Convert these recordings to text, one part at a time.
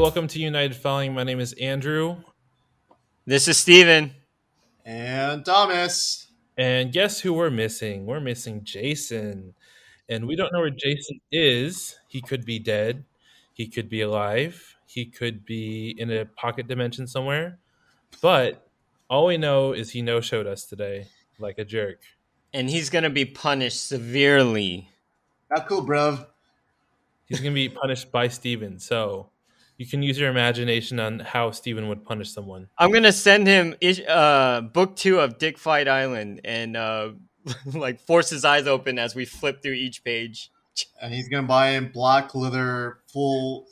welcome to United Falling. My name is Andrew. This is Steven. And Thomas. And guess who we're missing? We're missing Jason. And we don't know where Jason is. He could be dead. He could be alive. He could be in a pocket dimension somewhere. But all we know is he no-showed us today like a jerk. And he's going to be punished severely. Not cool, bruv. He's going to be punished by Steven. So you can use your imagination on how Steven would punish someone. I'm going to send him book 2 of Dick Fight Island and like force his eyes open as we flip through each page. And he's going to buy him black leather, full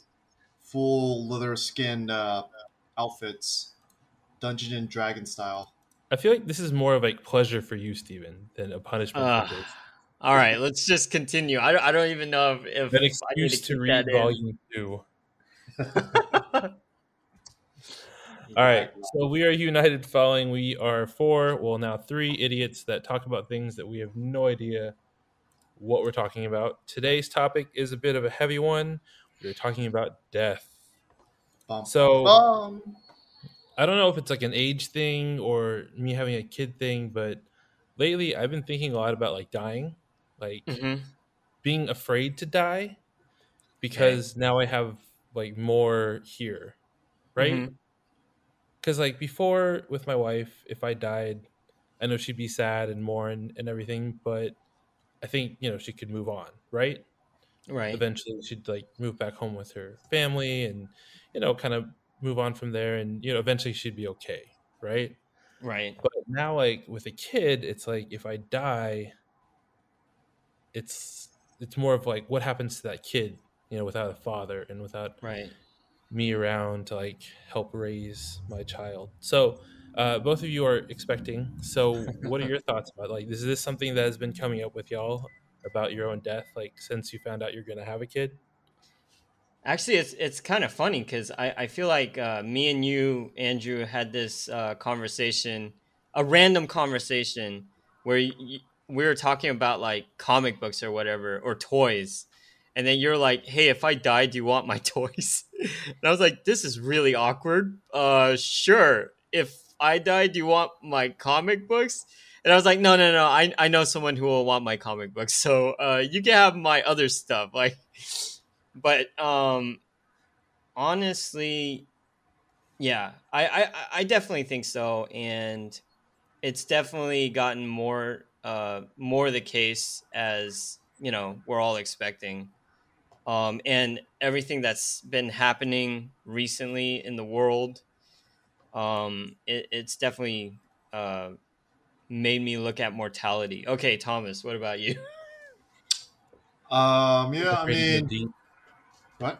leather skinned outfits. Dungeon and Dragon style. I feel like this is more of like pleasure for you, Steven, than a punishment for Jason. All right, let's just continue. I don't even know if an excuse to read volume 2. All right, so we are United Falling. We are 3 idiots that talk about things that we have no idea what we're talking about. Today's topic is a bit of a heavy one. We're talking about death. So I don't know if it's like an age thing or me having a kid thing, but lately I've been thinking a lot about like dying, like being afraid to die, because now I have like more here, right? Because like before with my wife, if I died, I know she'd be sad and mourn and everything, but I think, she could move on, right? Right. Eventually she'd like move back home with her family and, kind of move on from there, and eventually she'd be okay, right? Right. But now like with a kid, it's like if I die, it's more of like what happens to that kid, without a father and without me around to like help raise my child. So both of you are expecting. So what are your thoughts about, like, is this something that has been coming up with y'all about your own death, like since you found out you're going to have a kid? Actually, it's kind of funny because I feel like me and you, Andrew, had this conversation, a random conversation where we were talking about like comic books or whatever, or toys. And then you're like, hey, if I die, do you want my toys? And I was like, this is really awkward. Sure. If I die, do you want my comic books? And I was like, no. I know someone who will want my comic books. So you can have my other stuff. Like, but honestly, yeah, I definitely think so. And it's definitely gotten more the case as, we're all expecting. And everything that's been happening recently in the world, it's definitely made me look at mortality. Okay, Thomas, what about you? Yeah, I mean, what?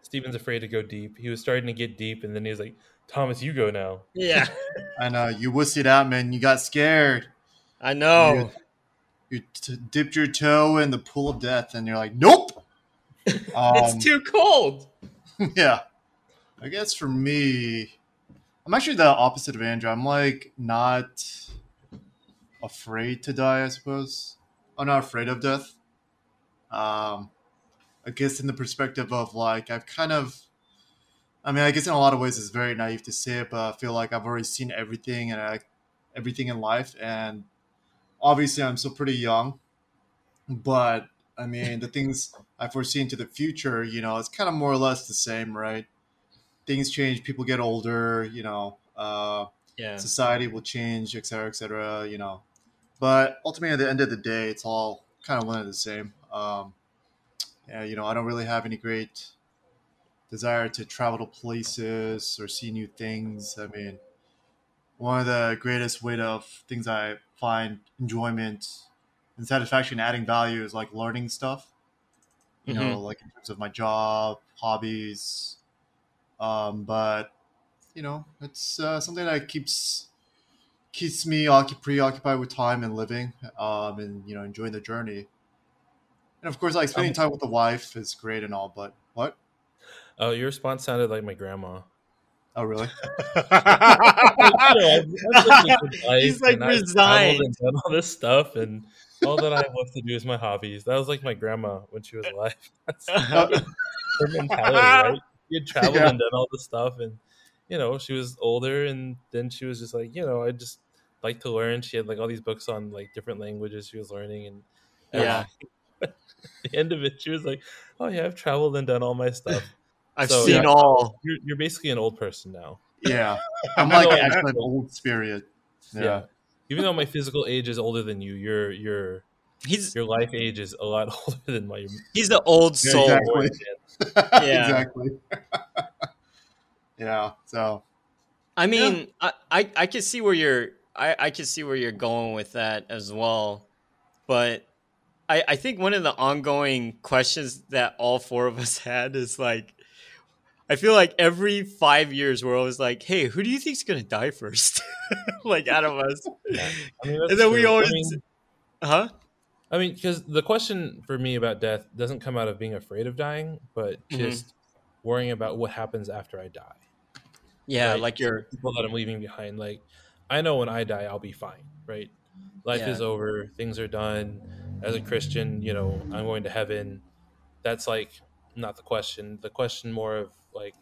Steven's afraid to go deep. He was starting to get deep, and then he was like, Thomas, you go now. Yeah. I know, you wussied out, man. You got scared. I know. You dipped your toe in the pool of death, and you're like, nope! It's too cold. Yeah. I guess for me, I'm actually the opposite of Andrew. I'm like not afraid to die, I suppose. I'm not afraid of death. I guess in the perspective of like, I guess in a lot of ways it's very naive to say it, but I feel like I've already seen everything and everything in life. And obviously I'm still pretty young, but I mean, the things I foresee into the future, it's kind of more or less the same, right? Things change, people get older, society will change, et cetera, But ultimately, at the end of the day, it's all kind of one and the same. I don't really have any great desire to travel to places or see new things. I mean, one of the greatest things I find enjoyment and satisfaction, adding value, is like learning stuff. Like in terms of my job, hobbies. But it's something that keeps me preoccupied with time and living, and enjoying the journey. And of course, like spending time with the wife is great and all. But what? Oh, your response sounded like my grandma. Oh, really? He's like resigned and done all this stuff, and all that I have left to do is my hobbies. That was like my grandma when she was alive. That's her mentality, right? we had traveled Yeah. and done all this stuff, and she was older, and then she was just like, I just like to learn. She had like all these books on like different languages she was learning and Yeah, everything. At the end of it, she was like, "Oh yeah, I've traveled and done all my stuff." I've So yeah, seen all. you're basically an old person now. Yeah. I'm Even like though my actually an actual old spirit. yeah, Yeah. even though my physical age is older than you, He's your life age is a lot older than my he's the old Yeah, soul. exactly. boy. Yeah, Exactly. Yeah. So I yeah. mean, I can see where I can see where you're going with that as well. But I think one of the ongoing questions that all four of us had is like, I feel like every 5 years we're always like, hey, who do you think's gonna die first? Like out of us. Yeah, I mean And that's then we true. always huh? Because the question for me about death doesn't come out of being afraid of dying, but Hmm. just worrying about what happens after I die. Yeah, Right? like So the you're people that I'm leaving behind, like I know when I die, I'll be fine. Right? Life yeah. is over. Things are done. As a Christian, I'm going to heaven. That's like not the question. The question more of like,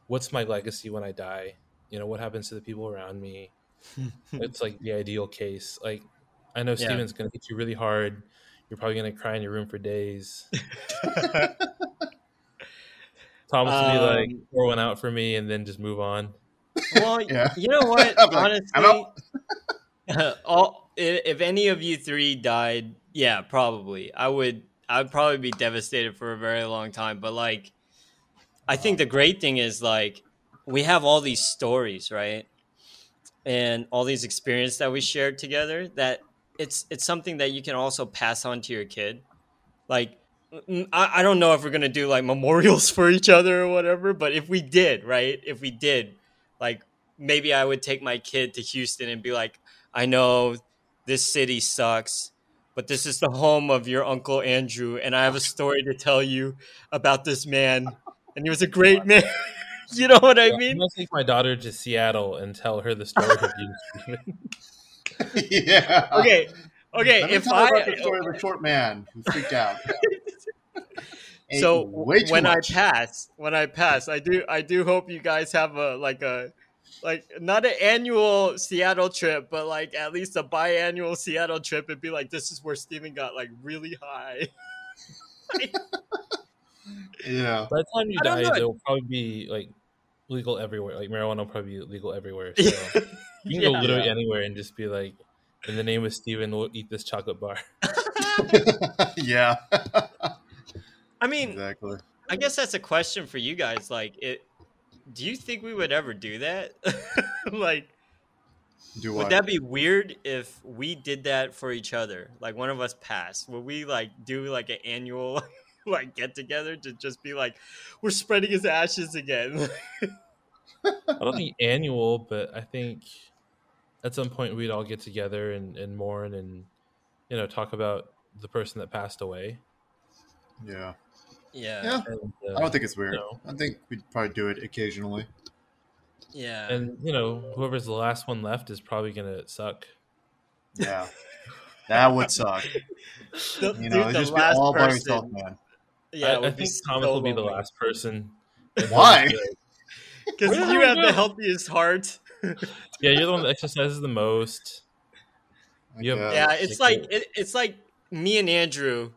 what's my legacy when I die? What happens to the people around me? It's like the ideal case. Like I know Yeah. Steven's going to hit you really hard. You're probably going to cry in your room for days. Thomas will be like, um pour one out for me, and then just move on. well, Yeah. you know what? I'm like, I'm out. Honestly, all if any of you three died, yeah, probably. I'd probably be devastated for a very long time, but like I think the great thing is like we have all these stories, right? And all these experiences that we shared together that it's something that you can also pass on to your kid. Like I don't know if we're gonna do like memorials for each other or whatever, but if we did, right? If we did, like maybe I would take my kid to Houston and be like, I know this city sucks, but this is the home of your uncle Andrew, and I have a story to tell you about this man, and he was a great man. You know what I Yeah, I'm mean? gonna take my daughter to Seattle and tell her the story of you, Steven. Yeah. Okay, okay. Let me If tell her I about the story of a short man who freaked out, ate so way too much. when I pass, I do hope you guys have a like not an annual Seattle trip, but like at least a biannual Seattle trip and be like, this is where Steven got like really high. Like, Yeah. By the time you I don't die, know. they'll probably be like legal everywhere. Like marijuana will probably be legal everywhere. Yeah, So you can go yeah. literally Yeah. anywhere and just be like, "In the name of Steven, we'll eat this chocolate bar." Yeah. I mean, Exactly. I guess that's a question for you guys. Like, do you think we would ever do that? Like, Do would what? that be weird if we did that for each other? Like one of us passed. Would we like do like an annual like get together to just be like, we're spreading his ashes again? I don't think annual, but I think at some point we'd all get together and mourn and talk about the person that passed away. Yeah. Yeah. Yeah. And I don't think it's you weird. know, I think we'd probably do it occasionally. Yeah. and whoever's the last one left is probably gonna suck. Yeah. That would suck. Dude, It'd the just be last all by yourself, person, man. yeah, it I would be think Thomas so will be the lonely. last person, and he'll just Why? be like, "Where Because the you hell have the go?" healthiest heart. Yeah, you're the one that exercises the most. I You have Yeah, guess. like it's like me and Andrew,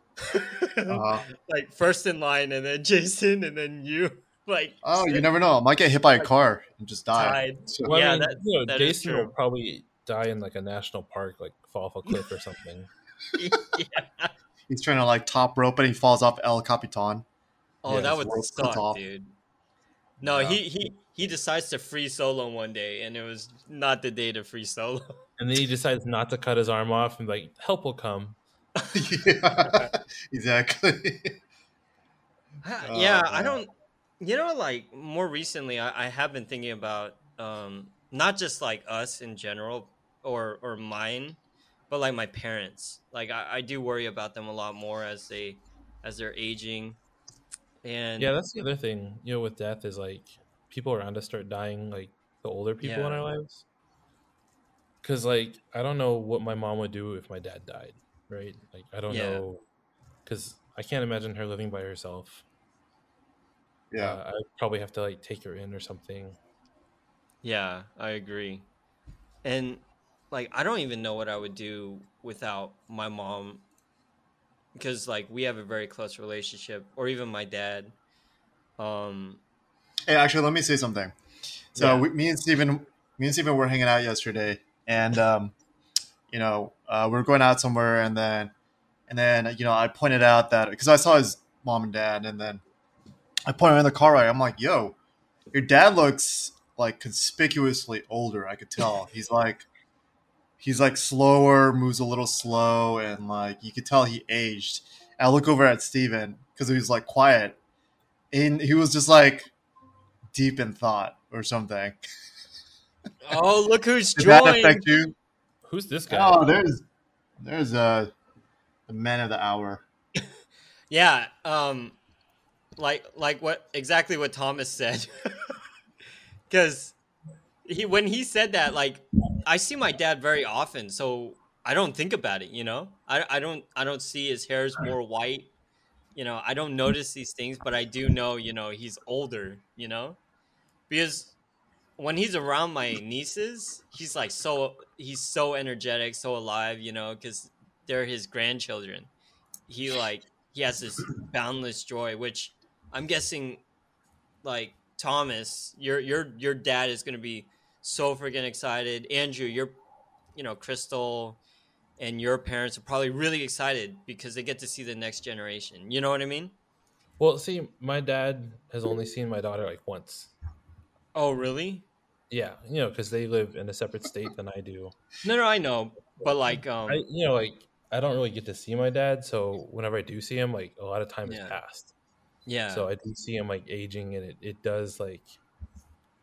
Uh, like first in line, and then Jason, and then you, like oh, you never know. I might get hit by a like car and just die. tied. So, well, I Yeah, mean, that is Jason will true. probably die in like a national park, like fall off a cliff or something. Yeah. he's trying to like top rope and he falls off El Capitan. Oh, Yeah, that His would rope cuts suck, off. dude. No, Yeah. he decides to free solo one day, and it was not the day to free solo. and then he decides not to cut his arm off, and like help will come. Yeah. Exactly. Yeah, Oh I man. don't. Like more recently, I have been thinking about not just like us in general or mine, but like my parents. Like I do worry about them a lot more as they're aging, Yeah, and that's the other thing. With death is like people around us start dying, like the older people in yeah, our lives. Because like I don't know what my mom would do if my dad died, right? Like I don't yeah, know because I can't imagine her living by herself. Yeah. I probably have to like take her in or something. Yeah, I agree. And like I don't even know what I would do without my mom because like we have a very close relationship, or even my dad. Um, Hey, actually, let me say something. So yeah, me and Steven were hanging out yesterday, and we are going out somewhere, and then I pointed out that because I saw his mom and dad, and then I pointed in the car ride. I'm like, "Yo, your dad looks like conspicuously older. I could tell. He's like slower, moves a little slow, and like you could tell he aged." And I look over at Steven because he was like quiet, and he was just like deep in thought or something. oh, look who's Did that affect joined. you? Who's this guy? Oh, there's the man of the hour. Yeah, like what exactly what Thomas said. Because he when he said that, like I see my dad very often, so I don't think about it. I don't see his hair is more white. I don't notice these things, but I do know, he's older. Because when he's around my nieces, he's so energetic, so alive. Because they're his grandchildren. He has this boundless joy, which I'm guessing like Thomas, your dad is gonna be so freaking excited. Andrew, Crystal and your parents are probably really excited because they get to see the next generation. You know what I mean? Well, see, my dad has only seen my daughter like once. Oh, really? Yeah, because they live in a separate state than I do. No, no, I know, but like, Like I don't really get to see my dad, so whenever I do see him, like a lot of time has yeah, passed. yeah, So I do see him like aging, and it does like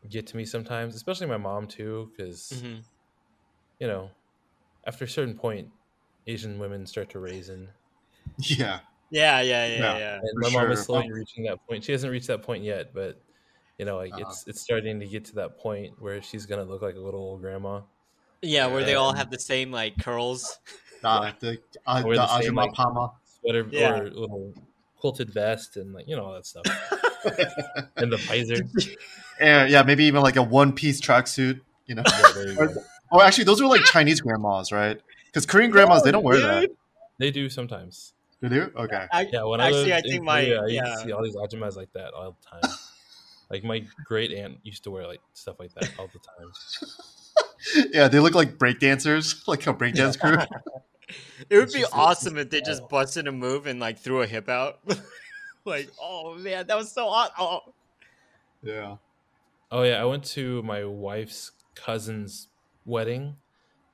get to me sometimes, especially my mom too, because hmm you know after a certain point, Asian women start to raisin, Yeah, yeah, yeah, yeah, yeah, yeah, and for my mom is sure. slowly reaching that point. She hasn't reached that point yet, but like Uh, it's starting to get to that point where she's gonna look like a little old grandma, yeah. Where yeah, they all and have the same like curls. yeah, or the the same Ajima like Pama. sweater Yeah. or little quilted vest and like all that stuff, and the visor. And yeah, maybe even like a one piece tracksuit. You know, Yeah, there you or, go. or actually, those are like Chinese grandmas, right? Because Korean grandmas they No, don't wear that. dude. They do sometimes. Do they? Okay. Yeah, when I Actually, I lived in think Korea, my I used to yeah. see all these ajumas like that all the time. Like my great aunt used to wear like stuff like that all the time. Yeah, they look like break dancers, like a breakdance crew. It would It's be just it's just awesome if they just style. busted a move and like threw a hip out. Like, oh man, that was so hot. Oh, Yeah. Oh yeah, I went to my wife's cousin's wedding,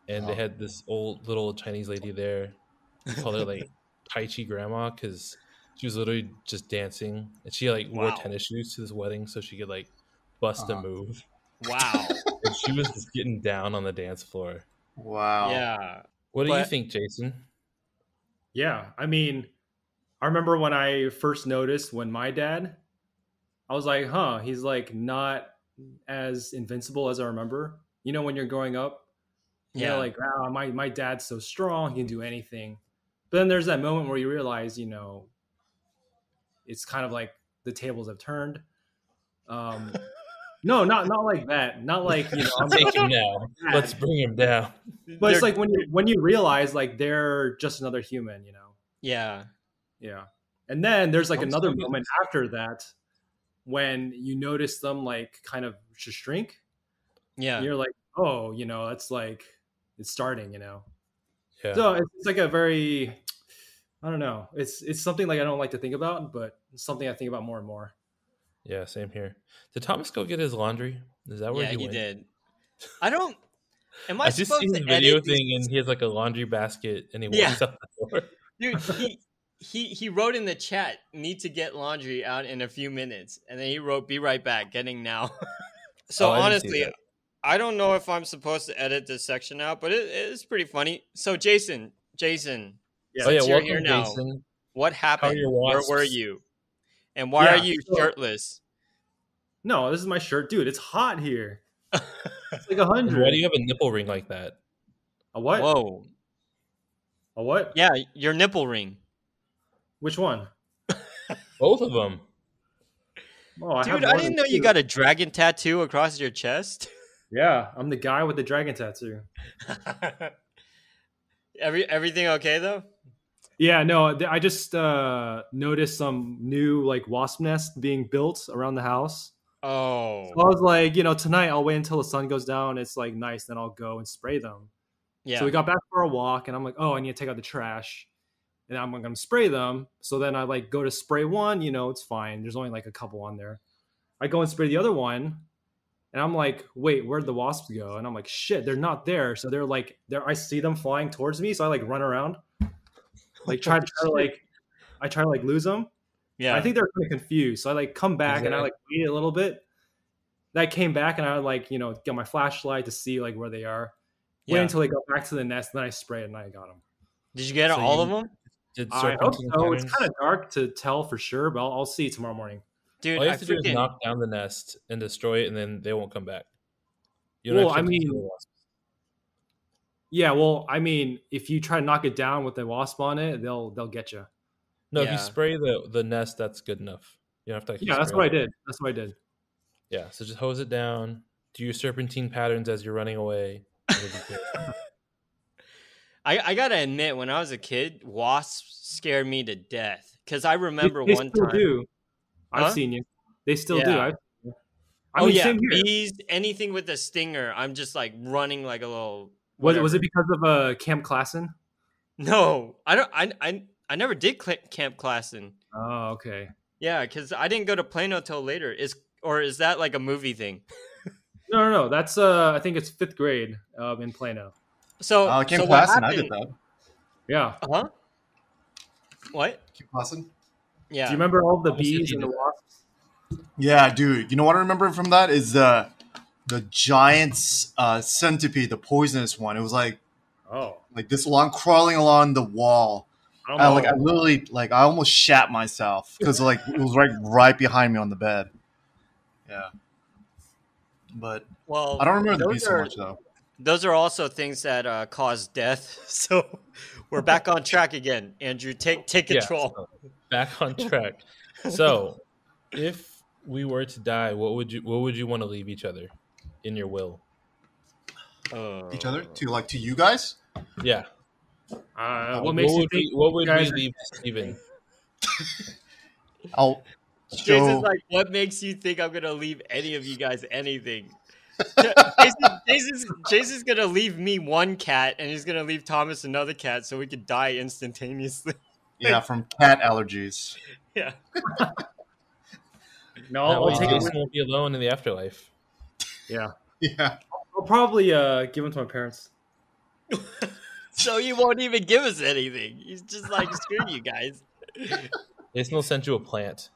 and they Uh, had this old little Chinese lady there. We called her like Tai Chi Grandma because she was literally just dancing, and she like wore wow, tennis shoes to this wedding so she could like bust a uh-huh. move. wow, And she was just getting down on the dance floor. Wow. yeah. What do you But think, Jason? Yeah, I mean, I remember when I first noticed when my dad, I was like, huh, he's like not as invincible as I remember. When you're growing up, you're yeah, like, wow, my dad's so strong, he can do anything. But then there's that moment where you realize, it's kind of like the tables have turned. Um, no, not like that. Not like, I'm gonna Take him now. Let's dad. bring him down. But it's they're like when you realize like they're just another human. yeah, Yeah. And then there's like I'm another still getting. moment after that when you notice them like kind of just shrink. yeah. You're like, oh, that's like it's starting. Yeah, So it's like a very, I don't know. It's something like I don't like to think about, but it's something I think about more and more. yeah, same here. Did Thomas go get his laundry? Is that where Yeah, he he went? did. I don't. Am I I just see supposed his to edit video these? thing, and he has like a laundry basket, and he Yeah, walks out the door. dude. He wrote in the chat, "Need to get laundry out in a few minutes," and then he wrote, "Be right back, getting now." So Oh, I didn't see honestly, that. I don't know if I'm supposed to edit this section out, but it is pretty funny. So Jason, Oh Yeah. yeah, since you're here welcome, now, Jason. what How are happened? your Where were wasps? you? And why are Yeah. you So, shirtless? no, this is my shirt, dude. It's hot here. It's like And why do 100. you have a nipple ring like that? A what? Whoa. A what? Yeah, your nipple ring. Which one? Both of them. Oh, I have Dude, I more didn't than know you two. got a dragon tattoo across your chest. Yeah, I'm the guy with the dragon tattoo. Everything okay though? Yeah, no, I just noticed some new like wasp nest being built around the house. So Oh, I was like, tonight I'll wait until the sun goes down. It's like nice, then I'll go and spray them. So we yeah, got back for a walk, and I'm like, oh, I need to take out the trash, and I'm gonna spray them. So then I like go to spray one, it's fine. There's only like a couple on there. I go and spray the other one, and I'm like, wait, where'd the wasps go? And I'm like, shit, they're not there. So they're like, there. I see them flying towards me, so I like run around, like I try to like lose them. And I yeah, think they're kind of confused. So I like come back and I Exactly. like wait a little bit. Then I came back and I like get my flashlight to see like where they are. Wait yeah. until they go back to the nest, then I spray it and I got them. Did you get So all of you them? did I hope serpentine so. It's patterns. kind of dark to tell for sure, but I'll see tomorrow morning. Dude, All you I have to do is freaking knock down the nest and destroy it, and then they won't come back. You don't Well, I actually have to kill the mean, wasps. yeah. Well, I mean, if you try to knock it down with the wasp on it, they'll get you. No, if you yeah. spray the nest, that's good enough. You don't have to actually Yeah, that's spray what I it. did. That's what I did. Yeah, so just hose it down. Do your serpentine patterns as you're running away. And you'll be good. I gotta admit, when I was a kid, wasps scared me to death. Cause I remember They one still time. do. I've Huh? seen you. They still do. Yeah. I Oh mean, yeah, same here. bees, anything with a stinger, I'm just like running like a little. Was it Whatever. because of Camp Klassen? No, I don't. I never did Camp Klassen. Oh, okay. Yeah, because I didn't go to Plano till later. Is that like a movie thing? No. That's I think it's 5th grade in Plano. So Kim so what Klassen, I did happened? that. Yeah. Huh? What? Kim Klassen. Yeah. Do you remember all the Obviously, bees he and the did. wasps? Yeah, dude. You know what I remember from that is the giant centipede, the poisonous one. It was like Oh, this long, crawling along the wall. I don't know. I literally I almost shat myself because it was right behind me on the bed. Yeah, but Well, I don't remember the those beast so are much though. those are also things that cause death. So we're back on track again. Andrew, take Yeah, control. so back on track. So, if we were to die, what would you want to leave each other in your will? Each other to you guys. Yeah. What makes you think? What would we guys are- leave to Steven? I'll Jason's show. like, what makes you think I'm gonna leave any of you guys anything? Jason's gonna leave me one cat, and he's gonna leave Thomas another cat, so we could die instantaneously. Yeah, from cat allergies. Yeah. No, That I'll way take it. Jason won't be alone in the afterlife. Yeah, Yeah, I'll probably give them to my parents. So he won't even give us anything. He's just like, screw you guys. Jason will send you a plant.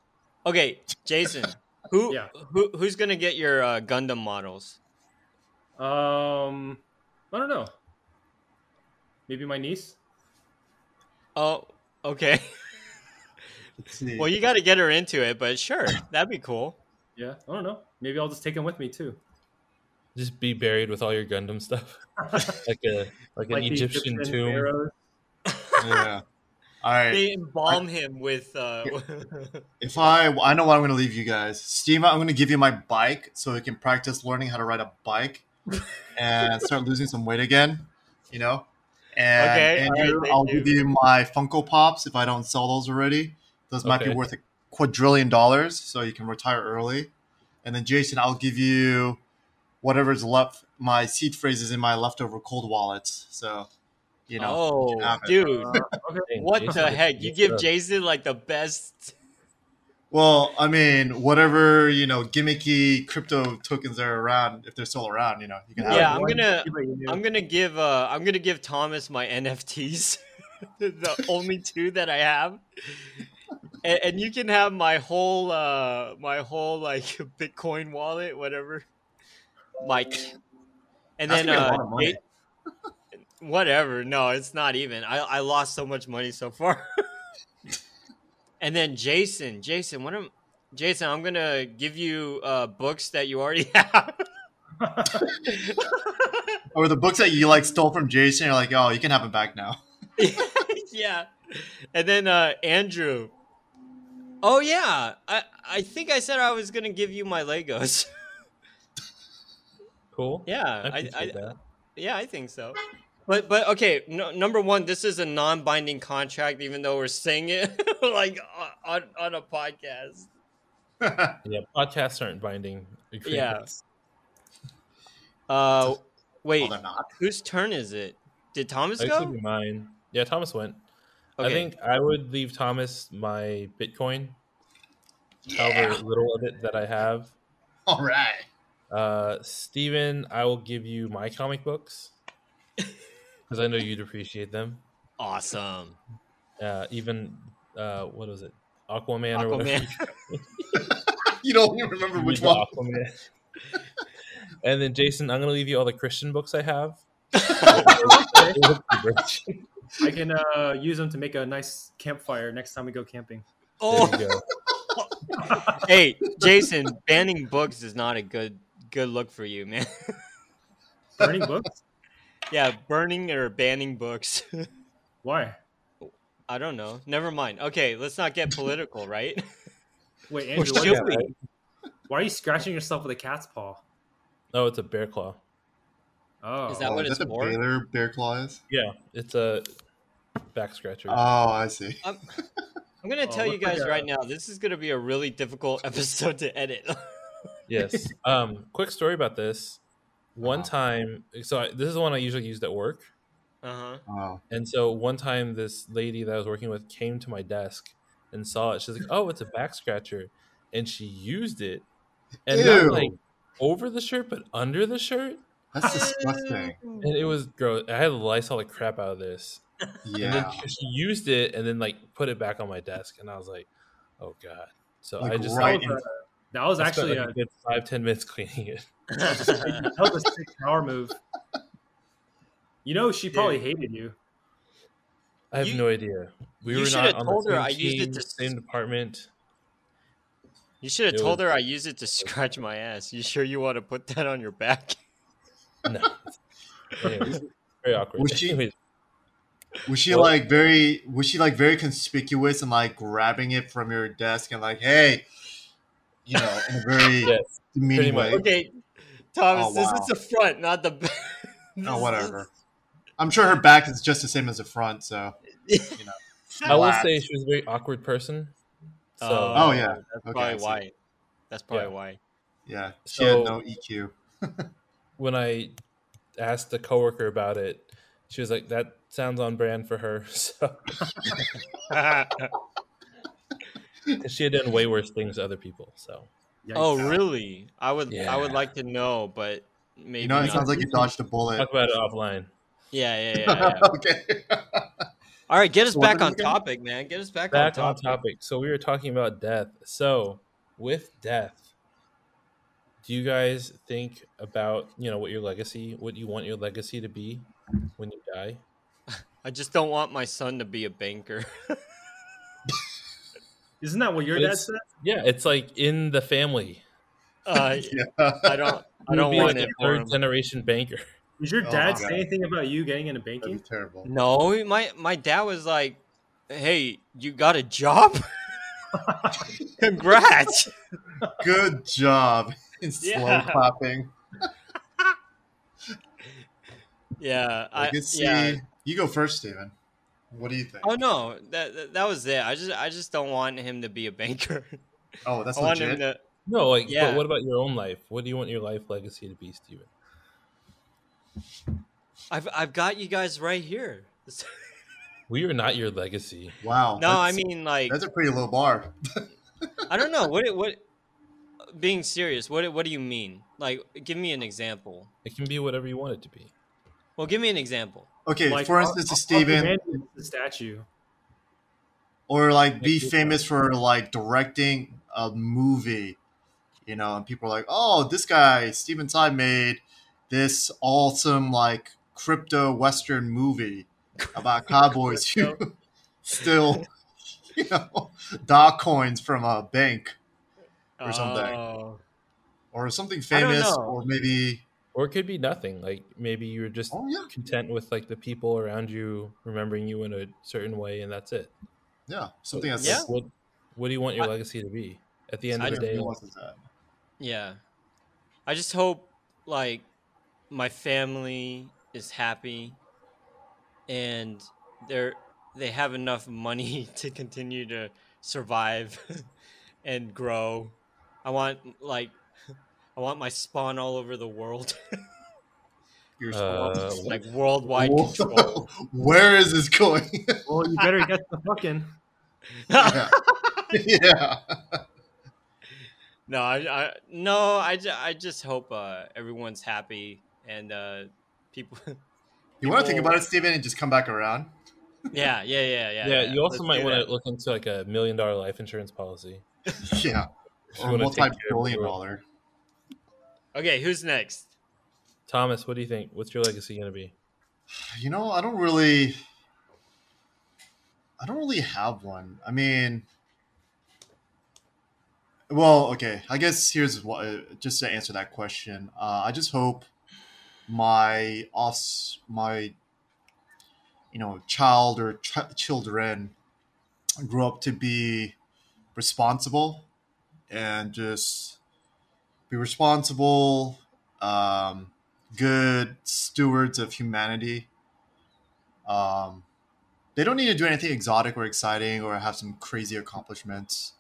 Okay, Jason, Yeah. who's gonna get your Gundam models? I don't know. Maybe my niece. Oh, okay. let's see. Well, you got to get her into it, but sure, that'd be cool. Yeah, I don't know. Maybe I'll just take them with me too. Just be buried with all your Gundam stuff, like an the Egyptian tomb. pharaohs. Yeah. All right. They embalm him with. If I know what I'm going to leave you guys. Steve, I'm going to give you my bike so you can practice learning how to ride a bike and start losing some weight again. You know. And Okay, Andrew, all right, I'll thank give you my Funko Pops if I don't sell those already. Those might be Okay. worth $1 quadrillion, so you can retire early. And then Jason, I'll give you whatever's left. My seed phrases in my leftover cold wallets. So, you know, you can Oh, have it. dude, Okay. Dang, what Jason the gets heck? You mixed give up. Jason like the best. Well, I mean, whatever gimmicky crypto tokens that are around, if they're still around, you can have Yeah, it. I'm gonna give Thomas my NFTs, the only two that I have, and you can have my whole like Bitcoin wallet, whatever, Mike. And That's then gonna be a lot of money. whatever. No, it's not even. I lost so much money so far. And then Jason, I'm gonna give you books that you already have. Or the books that you stole from Jason, you're like, oh, you can have them back now. Yeah. And then Andrew. Oh yeah, I think I said I was gonna give you my Legos. Cool. Yeah, I appreciate that. yeah, I think so. But okay, no, number one, this is a non-binding contract, even though we're saying it like on a podcast. Yeah, podcasts aren't binding Yeah. agreements. Uh, Well, wait, they're not. whose turn is it? Did Thomas It could go? be mine. Yeah, Thomas went. I Okay. think I would leave Thomas my Bitcoin, however Yeah. little of it that I have. All right. Steven, I will give you my comic books because I know you'd appreciate them. Awesome. Even what was it, Aquaman or whatever. Aquaman. You don't even remember You which read one. the Aquaman. And then Jason, I'm gonna leave you all the Christian books I have. I can use them to make a nice campfire next time we go camping. Oh, There you go. hey, Jason, banning books is not a good look for you, man. Burning books? Yeah, burning or banning books. Why? I don't know. Never mind. Okay, let's not get political, right? Wait, Or Andrew, what should is, we? why are you scratching yourself with a cat's paw? Oh, it's a bear claw. Oh, Is that what is it's that the for? Baylor bear claw is? Yeah, it's a back scratcher. Oh, I see. I'm gonna Oh, tell you looks like guys a- right now, this is gonna be a really difficult episode to edit. Yes. Quick story about this. One time, this is the one I usually used at work. Uh-huh. Oh, And so one time, this lady that I was working with came to my desk and saw it. She's like, "Oh, it's a back scratcher," and she used it, and not ew. like over the shirt, but under the shirt, That's disgusting. and it was gross. I had to Lysol the crap out of this, and then Yeah. she used it, and then like put it back on my desk, and I was like, "Oh god!" So Like I just right like, in- that was I spent actually like a good 5-10 minutes cleaning it. that was a sick power move. You know, she probably hated you. I have You- no idea. We you were should not have on told the her same I used it team, to same department. You should have It told was- her I use it to scratch my ass. You sure you want to put that on your back? No. Anyways, very awkward. Was she- Anyways, Was she What? like very? Was she like very conspicuous and like grabbing it from your desk and like, hey, you know, in a very yes. demeaning pretty much. way? Okay, Thomas, Oh, this wow. is the front, not the back. Oh, whatever. I'm sure her back is just the same as the front, so you know. I will relax. say she was a very awkward person. So Oh, yeah. That's Okay, I probably see. why. That's probably Yeah. why. Yeah, she So- had no E EQ. when I asked a coworker about it, she was like, "That sounds on brand for her." So 'cause she had done way worse things to other people. So Oh, Yikes. really? I would Yeah. like to know, but maybe You know, it not. sounds like you dodged a bullet. talk about it offline. Yeah. Okay. All right, get us So what back was on it again? topic, man. Get us back Back on on topic. topic. So we were talking about death. So with death, do you guys think about what you want your legacy to be when you die? I just don't want my son to be a banker. Isn't that what your But dad it's- said? Yeah, it's like in the family. I Yeah. don't You would be want like it a for him. third generation banker. Did your Oh, dad my say God. anything about you getting into That'd banking? be terrible. No, my dad was like, "Hey, you got a job? Congrats!" Good job. In slow Yeah. clapping. Yeah, Legacy. yeah. You go first, Steven. What do you think? Oh no, that was it. I just don't want him to be a banker. Oh, that's I want him legit. to. No, like, Yeah. but what about your own life? What do you want your life legacy to be, Steven? I've got you guys right here. We are not your legacy. Wow. No, I that's- mean like that's a pretty low bar. I don't know what. Being serious, what do you mean? Like, give me an example. It can be whatever you want it to be. Well, give me an example. Okay, Like, for instance, I'll Steven, demand the statue. or like be Yeah. famous for like directing a movie, and people are like, oh, this guy, Steven Tsai, made this awesome like crypto western movie about cowboys who still, dock coins from a bank or something, Oh. or something I don't famous, know. or maybe, Or it could be nothing. Like maybe you're just oh yeah, content with like the people around you remembering you in a certain way, and that's it. yeah, something that's Yeah. What do you want your legacy to be at the end of I the day? Who wants that? yeah. I just hope like my family is happy and they're they have enough money to continue to survive and grow. I want like I want my spawn all over the world. Your I want What? like worldwide control. Where is this going? Well, you better get the fucking. Yeah. Yeah. No, no, I just hope everyone's happy and people You want to think people about it, Steven, and just come back around? yeah. Yeah, you also Let's might do want that. to look into like $1 million life insurance policy. Yeah. If you Or want to take care of multi-billion the world. dollar. Okay, who's next? Thomas, what do you think? What's your legacy going to be? You know, I don't really have one. I mean, well, okay. I guess here's what just to answer that question. I just hope my child or children grow up to be responsible and just be responsible, um, good stewards of humanity. Um, they don't need to do anything exotic or exciting or have some crazy accomplishments,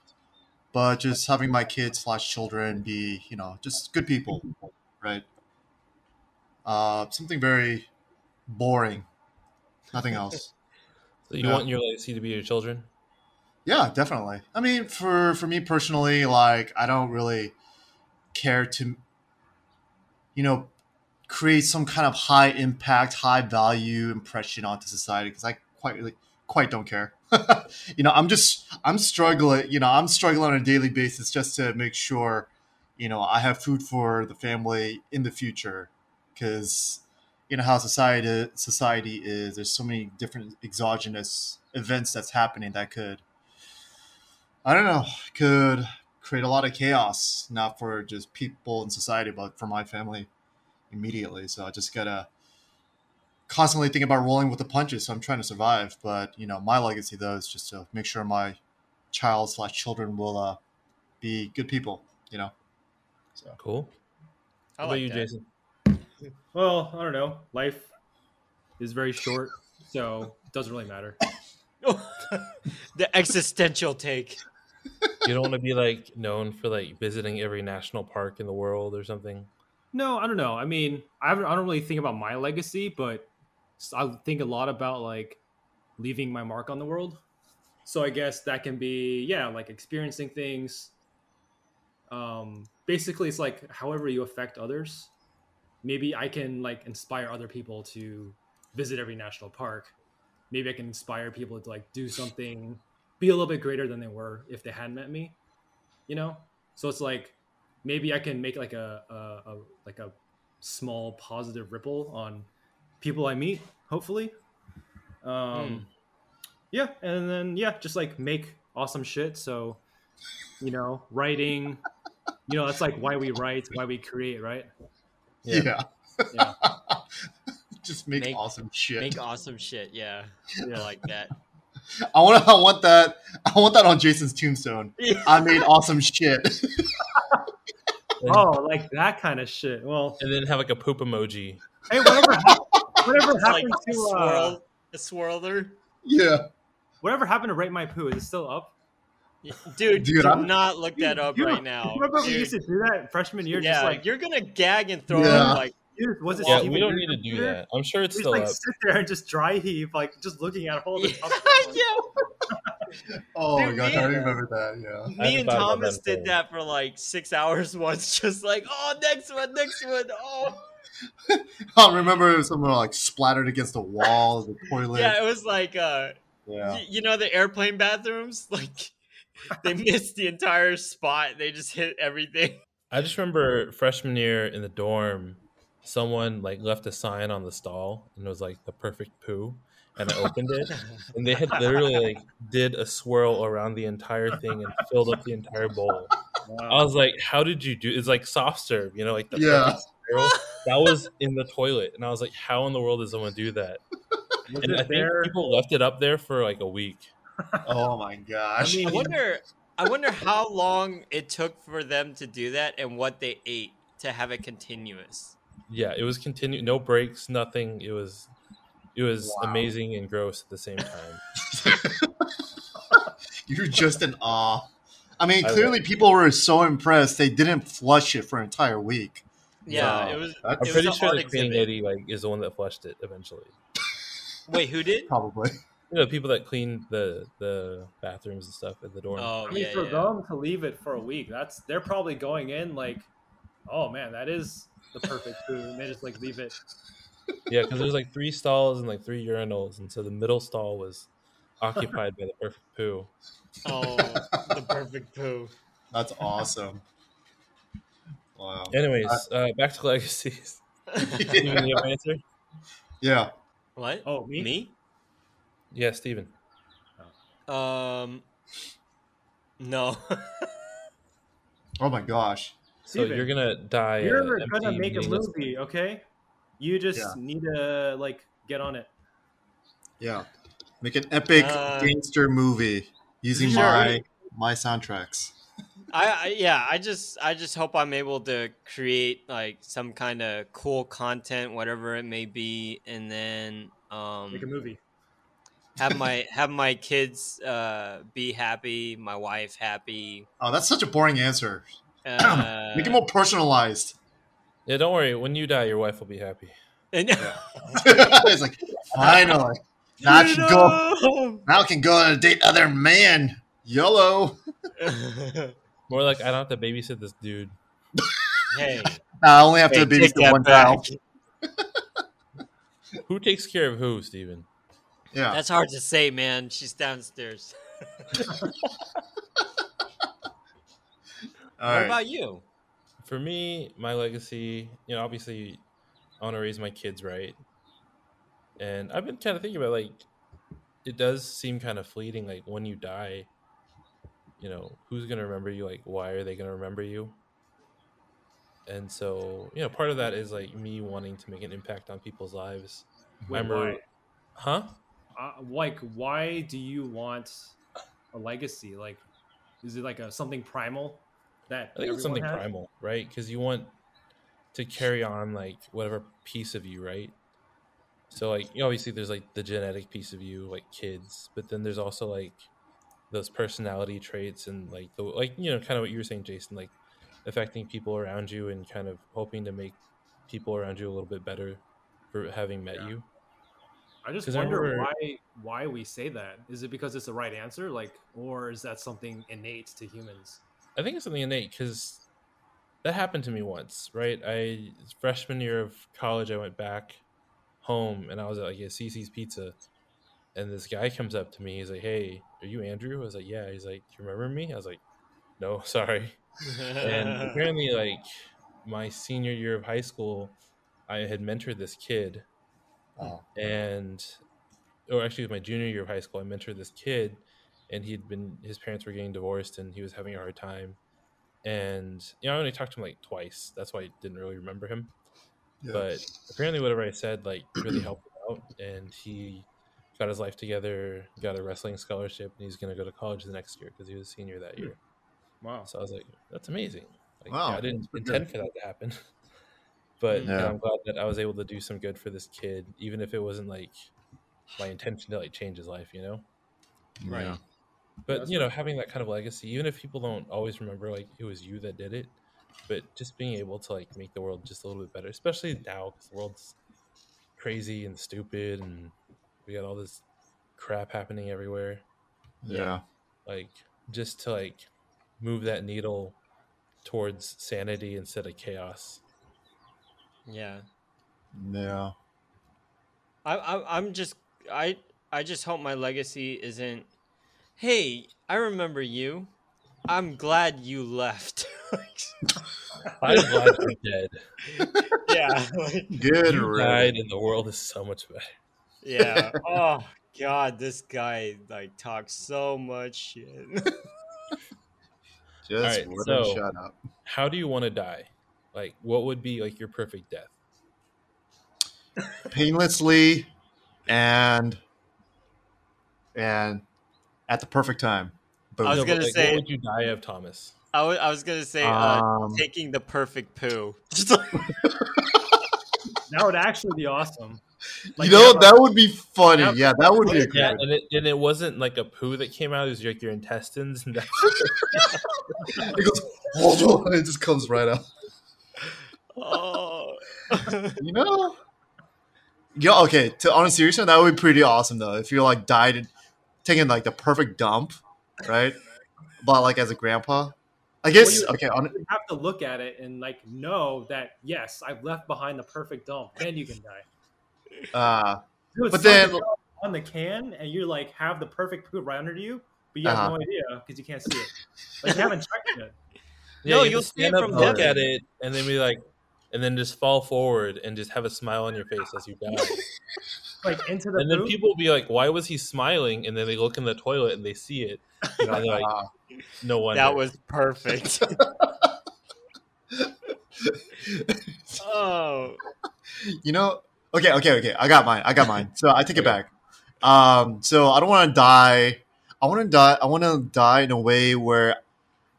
but just having my kids slash children be, just good people, right? Something very boring, nothing else. So you Yeah, want your legacy to be your children? yeah, definitely. I mean, for me personally, like I don't really care to, you know, create some kind of high impact, high value impression onto society because I quite don't care. I'm struggling. I'm struggling on a daily basis just to make sure, I have food for the family in the future, because how society is. There's so many different exogenous events that's happening that could, I don't know, could create a lot of chaos, not for just people in society, but for my family immediately. So I just gotta constantly think about rolling with the punches. So I'm trying to survive. But my legacy though is just to make sure my child slash children will be good people. So Cool. I What about like you, that. Jason? Well, I don't know. Life is very short, so it doesn't really matter. The existential take. You don't want to be like known for like visiting every national park in the world or something. No, I don't know. I mean, I don't really think about my legacy, but I think a lot about like leaving my mark on the world. So I guess that can be, yeah, like experiencing things. Basically, it's like however you affect others. Maybe I can like inspire other people to visit every national park. Maybe I can inspire people to like do something, be a little bit greater than they were if they hadn't met me. You know, so it's like maybe I can make like a small positive ripple on people I meet. Hopefully, Hmm. yeah, and then yeah, just like make awesome shit. So writing, that's like why we write, why we create, right? Yeah. yeah, Yeah, just make Make awesome shit. make awesome shit. Yeah, I yeah. like that. I want that. I want that on Jason's tombstone. I made awesome shit. Oh, like that kind of shit. Well, And then have like a poop emoji. hey, whatever It's like happened a to swirler. Yeah, whatever happened to rate my poo? Is it still up? Dude, dude, do I'm. not look that up Dude, right now. remember we Dude, used to do that freshman year? yeah, Just like, you're gonna gag and throw Yeah. up like dude, was it Yeah, Steven we don't Year's need to do computer? that. I'm sure it's We just still like up. sit there and just dry heave, like just looking at all the top. yeah. Oh my Dude, gosh, me I and- remember that. Yeah. I Me haven't and thought about Thomas that in did that for like 6 hours once, just like, oh, next one, oh. I remember it was something like splattered against the wall, the toilet. Yeah, it was like, Yeah. you know the airplane bathrooms? Like, they missed the entire spot. They just hit everything. I just remember freshman year in the dorm, someone like left a sign on the stall and it was like the perfect poo. And I opened it and they had literally like did a swirl around the entire thing and filled up the entire bowl. I Wow. was like, how did you do? It's like soft serve, like the Yeah. perfect swirl. That was in the toilet. And I was like, how in the world does someone do that? Was And it I think there? people left it up there for like a week. Oh my gosh. I mean, I wonder I wonder how long it took for them to do that and what they ate to have it continuous. Yeah, it was continue, no breaks, nothing. It was Wow. amazing and gross at the same time. You're just in awe. I mean, I clearly was. people were so impressed they didn't flush it for an entire week. Yeah, Yeah, So I'm it was that's pretty an sure art the cleaning exhibit. lady like is the one that flushed it eventually. Wait, who did? probably. People that clean the bathrooms and stuff at the dorm. Oh I mean, yeah, for yeah. them to leave it for a week, they're probably going in like, oh man, that is the perfect food, and they just like leave it. Yeah, because there's like 3 stalls and like 3 urinals, and so the middle stall was occupied by the perfect poo. Oh, the perfect poo. That's awesome. Wow. Anyways, back to legacies. Steven, you Yeah. have an answer? Yeah. What? Oh, me? Me? Yeah, Steven. No. Oh my gosh. So Steven, you're gonna die you're gonna empty, make a meaningless. movie, okay? You just Yeah. need to like get on it. Yeah. Make an epic Uh, gangster movie using sure. my soundtracks. Yeah, I just hope I'm able to create like some kind of cool content, whatever it may be, and then Make a movie. have my kids be happy, my wife happy. Oh, that's such a boring answer. Make it Uh more personalized. Yeah, don't worry. When you die, your wife will be happy. and Yeah. It's like, finally. Now I can go. Now I can go on a date other man. YOLO. More like I don't have to babysit this dude. Hey, I only have to hey, take babysit that one back. child. Who takes care of who, Steven? Yeah. That's hard to say, man. She's downstairs. All What right. about you? For me, my legacy, obviously, I want to raise my kids right, and I've been kind of thinking about like it does seem kind of fleeting. Like when you die, who's gonna remember you? Like, why are they gonna remember you? And so, part of that is like me wanting to make an impact on people's lives. I Wait, why? remember, huh? Like, why do you want a legacy? Like, is it like something primal that I think it's everyone something has? primal, right? Because you want to carry on like whatever piece of you, right? So like obviously there's like the genetic piece of you, like kids, but then there's also like those personality traits and like the kind of what you were saying, Jason, like affecting people around you and kind of hoping to make people around you a little bit better for having met Yeah. you. I just Because I wonder remember, why we say that. Is it because it's the right answer, like, or is that something innate to humans? I think it's something innate because that happened to me once, right? Freshman year of college, I went back home and I was at like a CC's Pizza, and this guy comes up to me. He's like, "Hey, are you Andrew?" I was like, "Yeah." He's like, "Do you remember me?" I was like, "No, sorry." And apparently, like my senior year of high school, I had mentored this kid, Oh. and or actually, it was my junior year of high school. I mentored this kid, and his parents were getting divorced, and he was having a hard time. And I only talked to him like twice. That's why I didn't really remember him. Yeah. But apparently, whatever I said like really helped him out, and he got his life together, got a wrestling scholarship, and he's going to go to college the next year because he was a senior that year. Wow. So I was like, that's amazing. Like, Wow. I didn't That's pretty intend good. for that to happen, but Mm. and Yeah. I'm glad that I was able to do some good for this kid, even if it wasn't like my intention to like change his life, Right. Yeah. But That's right. having that kind of legacy, even if people don't always remember like it was you that did it, but just being able to like make the world just a little bit better, especially now because the world's crazy and stupid, and we got all this crap happening everywhere. Yeah. Like just to like move that needle towards sanity instead of chaos. Yeah. Yeah. I'm just I just hope my legacy isn't. Hey, I remember you. I'm glad you left. I'm glad you're dead. Yeah. Good You riddance. died, and the world is so much better. Yeah. Oh God, this guy like talks so much shit. Just All right, wouldn't so shut up. how do you want to die? Like, what would be like your perfect death? Painlessly and at the perfect time. I was No, but gonna like, what say, would you die of, Thomas? I was gonna say, Um, taking the perfect poo. Just like, That would actually be awesome. you Like know, that would be funny. have Yeah, that would be a- Yeah, good. and it wasn't like a poo that came out; it was like your intestines, and that's It goes, hold on, it just comes right out. oh, You know? Yeah, okay. On a serious note, that would be pretty awesome though. If you like died and taking like the perfect dump, right? But like as a grandpa, I well, guess. you Okay, you have to look at it and like know that yes, I've left behind the perfect dump. Then you can die. uh, Dude, but something then, on the can, and you like have the perfect poop right under you, but you have uh-huh. no idea because you can't see it. Like you haven't checked it. yeah. no, You have you'll to see stand it up, from look there. at it, and then be like, and then just fall forward and just have a smile on your face as you die. Like into the And then poop. people will be like, "Why was he smiling?" And then they look in the toilet and they see it, and they're like, "No wonder." that was perfect. Oh, You know, okay. I got mine. So I take it Okay. back. So I don't want to die. I want to die. I want to die in a way where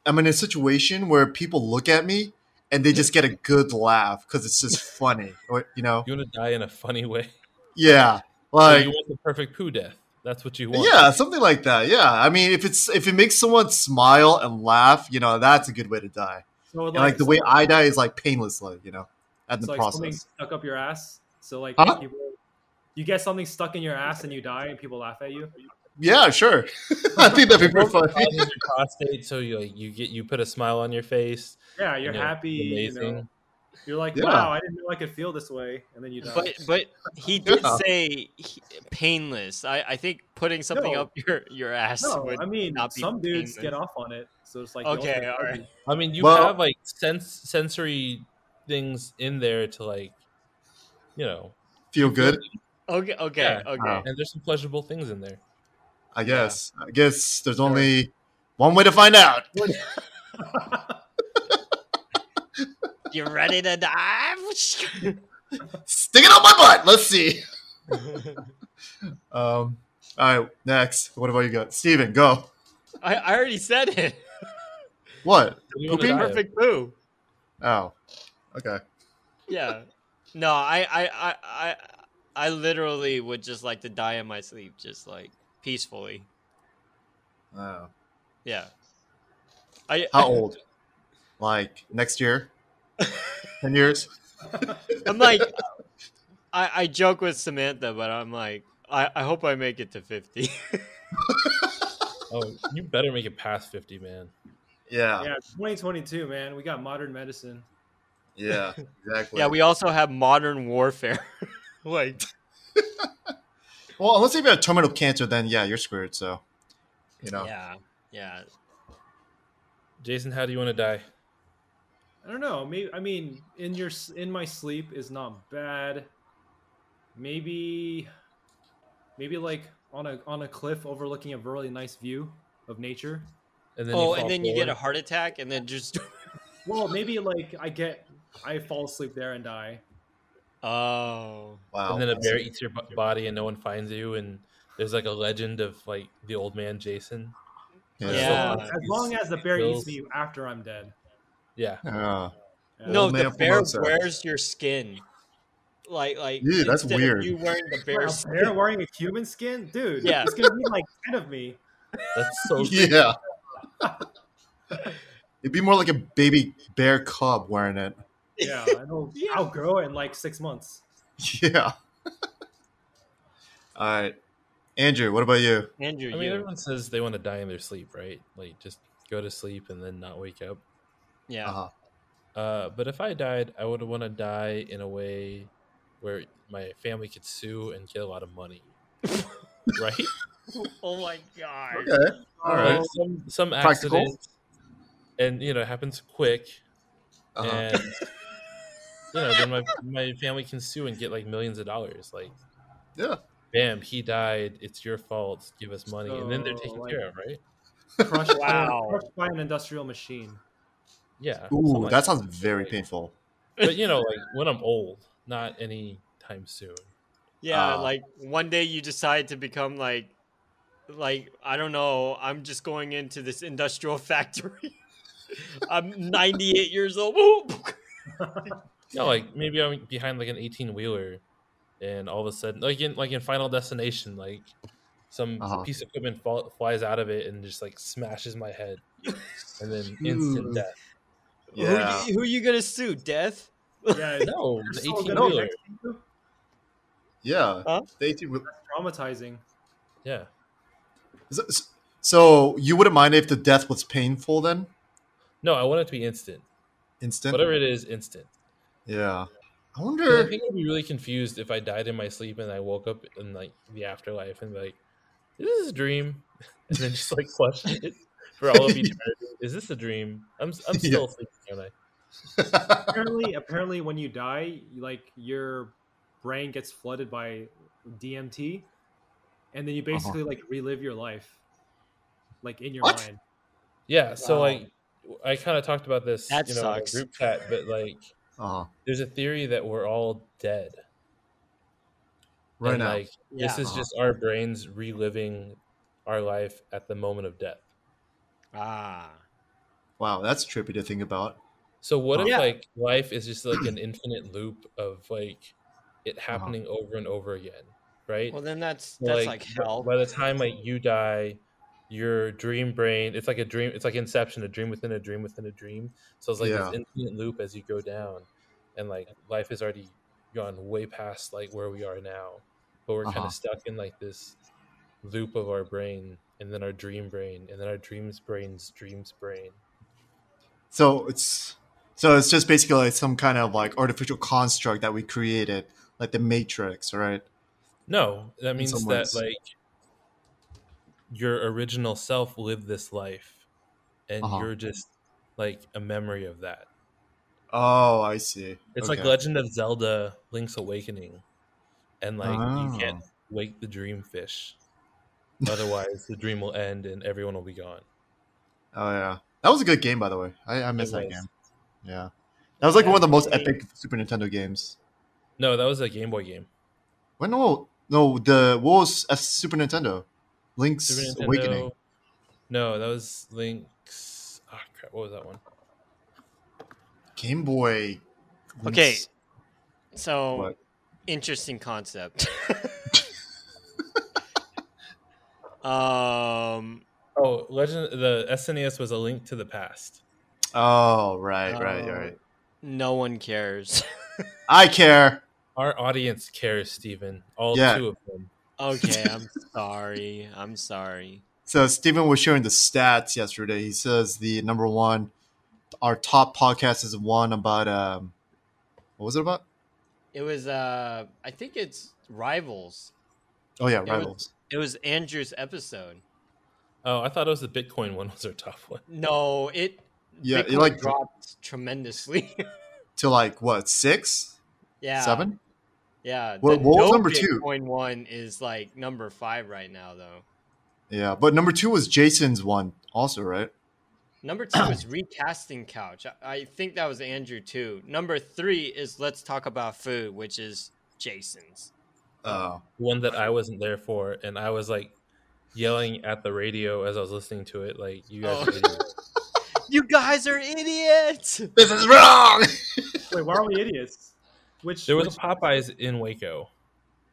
I'm in a situation where people look at me and they just get a good laugh because it's just funny. Or, you know, You want to die in a funny way. yeah, So you like want the perfect poo death. That's what you want. yeah, something like that. Yeah, I mean, if it makes someone smile and laugh, you know, that's a good way to die. So And like like the way I die is like painlessly, you know, at the so like something process. stuck up your ass. So like Huh? people, you get something stuck in your ass and you die, and people laugh at you. Yeah, sure. I think that'd be pretty funny. Causes your prostate, so you put a smile on your face. Yeah, you're You know, happy. You know, amazing. you're like, Yeah. wow, I didn't know I could feel this way, and then you die. but he did Yeah. say painless. I think putting something No. up your ass No, would I mean not be some dudes painless. get off on it, so it's like the Okay, ultimate all right. trophy. I mean, you Well- have like sensory things in there to like, you know, Feel you good. Okay, Yeah. okay. and there's some pleasurable things in there. I Yeah. guess. I guess there's only one way to find out. You ready to dive? Stick it on my butt. Let's see. All right. Next. What about you got, Steven, go. I already said it. What? What do you wanna Pooping? die of? Perfect poo. Oh. Okay. Yeah. No, I literally would just like to die in my sleep, just like peacefully. Oh. Yeah. How old? Like next year? 10 years? I'm like, I joke with Samantha, but I'm like, I hope I make it to 50. Oh, you better make it past 50, man. Yeah. Yeah, 2022, man. We got modern medicine. Yeah. Exactly. Yeah, we also have modern warfare. Like, Well, unless you have terminal cancer, then yeah, you're screwed. So, you know. yeah. Jason, how do you want to die? I don't know. Maybe I mean, in my sleep is not bad. Maybe like on a cliff overlooking a really nice view of nature. And then Oh, you and fall then you get a forward. heart attack, and then just. Well, maybe like I fall asleep there and die. Oh. Wow. And then a bear eats your body and no one finds you. And there's like a legend of like the old man Jason. Yeah. As long as the bear Kills. eats me after I'm dead. Yeah. Yeah. Yeah. No, Old the man bear Formosa. wears your skin. Like Ew, that's instead weird. of you wearing the Wait, bear's a bear skin. wearing a human skin, dude. Yeah. It's gonna be like 10 of me. That's so Yeah. It'd be more like a baby bear cub wearing it. Yeah, Yeah. I'll grow it in like 6 months. Yeah. All right. Andrew, what about you? Andrew, I mean, you. everyone says they want to die in their sleep, right? Like just go to sleep and then not wake up. Yeah. Uh-huh. But if I died, I would want to die in a way where my family could sue and get a lot of money, right? Oh my god. Okay. All right. Like some Practical. accident, and you know, it happens quick, Uh-huh. and you know, then my family can sue and get like millions of dollars. Like, Yeah. bam, he died. It's your fault. Give us money, and then they're So, taken like- care of, right? Crushed, Wow. crushed by an industrial machine. Yeah. Ooh, something like that sounds very painful. But you know, like when I'm old, not any time soon. Yeah, Ah. like one day you decide to become like like, I don't know, I'm just going into this industrial factory. I'm 98 years old. No, like maybe I'm behind like an 18-wheeler, and all of a sudden, like in Final Destination, like some Uh-huh. piece of equipment flies out of it and just like smashes my head, and then instant Smooth. death. Yeah. Who are you gonna sue? Death? Yeah, No, you're the still 18 gonna be wheeler. next to you? Yeah. Huh? The 18 That's traumatizing. Yeah. So you wouldn't mind if the death was painful then? No, I want it to be instant. Instant? Whatever it is, instant. Yeah. I Because I wonder. think I'd be really confused if I died in my sleep and I woke up in like the afterlife and be like, is this a dream? And then just like question it for all of eternity. Is this a dream? I'm Yeah. still sleeping, aren't I? Apparently, when you die, like your brain gets flooded by DMT, and then you Uh-huh. basically like relive your life, like in your What? mind. Yeah. So Wow. like, I kind of talked about this, That in our sucks. group chat, but like, Uh-huh. there's a theory that we're all dead, Right and now. like this Yeah. is just our brains reliving our life at the moment of death. Ah. Wow, that's trippy to think about. So what if Yeah. like life is just like an infinite loop of like it Uh-huh. happening over and over again, right? Well, then that's So, like hell. by the time like you die, your dream brain, it's like a dream, it's like Inception, a dream within a dream within a dream. So it's like this Yeah. infinite loop as you go down, and like life has already gone way past like where we are now, but we're kind Uh-huh. of stuck in like this loop of our brain, and then our dream brain, and then our dreams brain. So it's just basically like some kind of like artificial construct that we created, like the Matrix, right? No, that In some means that ways. like your original self lived this life, and Uh-huh. you're just like a memory of that. Oh, I see. It's like Okay. Legend of Zelda Link's Awakening, and like you can't Oh. wake the dream fish, otherwise the dream will end and everyone will be gone. Oh yeah. That was a good game by the way. I It missed that was game. Yeah. That was like one of the most Definitely. epic Super Nintendo games. no, that was a Game Boy game. Well, no, the what was a Super Nintendo? Super Link's Awakening. Nintendo. No, that was Link's. Ah, crap. What was that one? Game Boy. Okay. Link's, So what? interesting concept. um. Oh, Legend. The SNES was A Link to the Past. Oh, right. No one cares. I care. Our audience cares, Steven. All Yeah. two of them. Okay, I'm sorry. I'm sorry. So Steven was sharing the stats yesterday. He says the number one, our top podcast is one about what was it about? It was I think it's Rivals. Oh yeah, It was Rivals. it was Andrew's episode. Oh, I thought it was the Bitcoin one was our top one. No, Yeah, Bitcoin it like dropped tremendously. to like what 6, Yeah. 7? Yeah. What The was no number 2? Bitcoin one is like number 5 right now though. Yeah, but number 2 was Jason's one also, right? Number 2 is Recasting Couch. I think that was Andrew too. Number 3 is Let's Talk About Food, which is Jason's. One that I wasn't there for, and I was like yelling at the radio as I was listening to it, like, "You guys are idiots." You guys are idiots. This is wrong. Wait, why are we idiots? Which There was a Popeyes in Waco,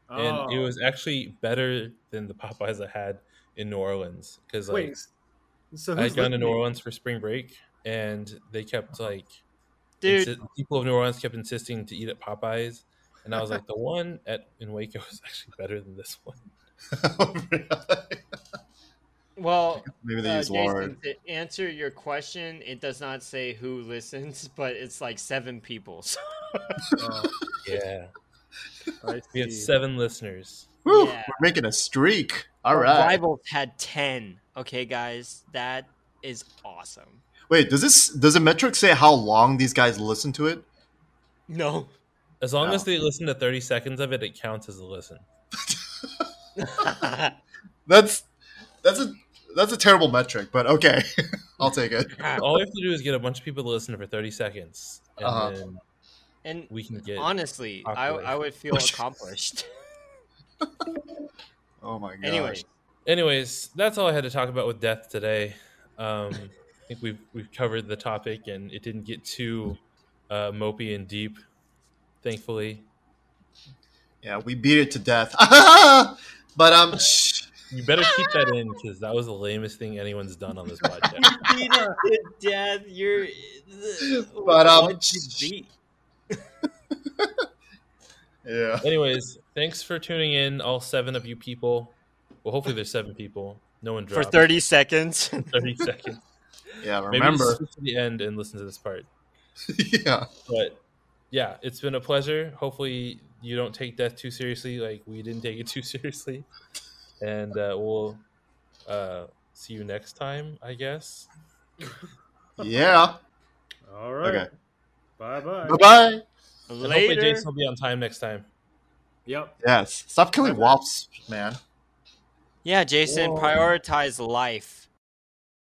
and it Oh, was actually better than the Popeyes I had in New Orleans, because like wait. So I who's had gone to New listening? Orleans for spring break, and they kept like Dude, people of New Orleans kept insisting to eat at Popeyes, and I was like, the one in Waco is actually better than this one. well, Maybe they use lard. Jason, to answer your question, it does not say who listens, but it's like 7 people. So, Oh, Yeah, I we have see. 7 listeners. Woo, yeah. we're making a streak. All But right. Rivals had 10. Okay, guys, that is awesome. Wait, does the metric say how long these guys listen to it? No. As long Oh. as they listen to 30 seconds of it, it counts as a listen. That's a terrible metric, but okay, I'll take it. All we have to do is get a bunch of people to listen for 30 seconds, and Uh-huh. then And we can get. honestly, popular. I would feel accomplished. Oh my gosh. Anyway, Anyways, that's all I had to talk about with death today. I think we've covered the topic, and it didn't get too mopey and deep, thankfully. Yeah, we beat it to death. But You better keep that in because that was the lamest thing anyone's done on this podcast. You beat it to death. You're. but What'd you beat? yeah. Anyways, thanks for tuning in, all 7 of you people. Well, hopefully there's 7 people. No one For dropped. 30 seconds. 30 seconds. Yeah, Maybe remember. just skip to the end and listen to this part. Yeah. But yeah, it's been a pleasure. Hopefully you don't take death too seriously, like we didn't take it too seriously. And we'll see you next time, I guess. Yeah. All right. Okay. Bye-bye. Bye-bye. And hopefully Later. Jason will be on time next time. Yep. Yes. Stop killing Bye-bye. wasps, man. Yeah, Jason, Whoa. prioritize life.